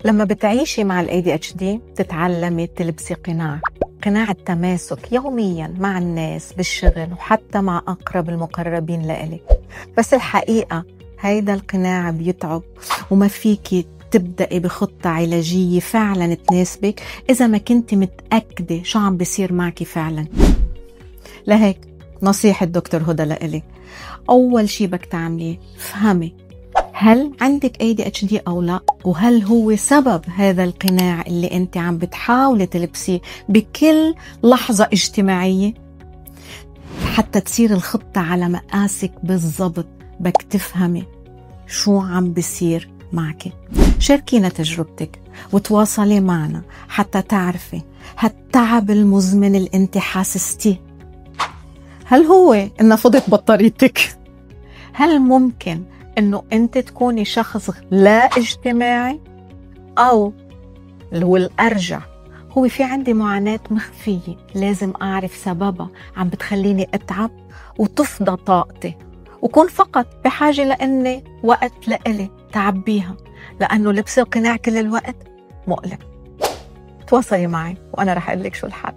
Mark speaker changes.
Speaker 1: لما بتعيشي مع ال ADHD بتتعلمي تلبسي قناع التماسك يوميا مع الناس بالشغل وحتى مع أقرب المقربين لإلك. بس الحقيقة هيدا القناع بيتعب وما فيكي تبدأي بخطة علاجية فعلا تناسبك إذا ما كنت متأكدة شو عم بيصير معك فعلا. لهيك نصيحة دكتور هدى لإلك، أول شي بدك تعمليه فهمي هل عندك ADHD أو لا، وهل هو سبب هذا القناع اللي أنت عم بتحاولي تلبسيه بكل لحظة اجتماعية. حتى تصير الخطة على مقاسك بالضبط بدك تفهمي شو عم بيصير معك. شاركينا تجربتك وتواصلي معنا حتى تعرفي هالتعب المزمن اللي أنت حاسستيه هل هو إن فضت بطاريتك؟ هل ممكن إنه أنت تكوني شخص لا اجتماعي؟ أو والأرجع هو في عندي معاناة مخفية لازم أعرف سببها عم بتخليني أتعب وتفضى طاقتي وكون فقط بحاجة لأني وقت لإلي تعبيها، لأنه لبس القناع كل الوقت مؤلم. تواصلي معي وأنا رح أقول لك شو الحل.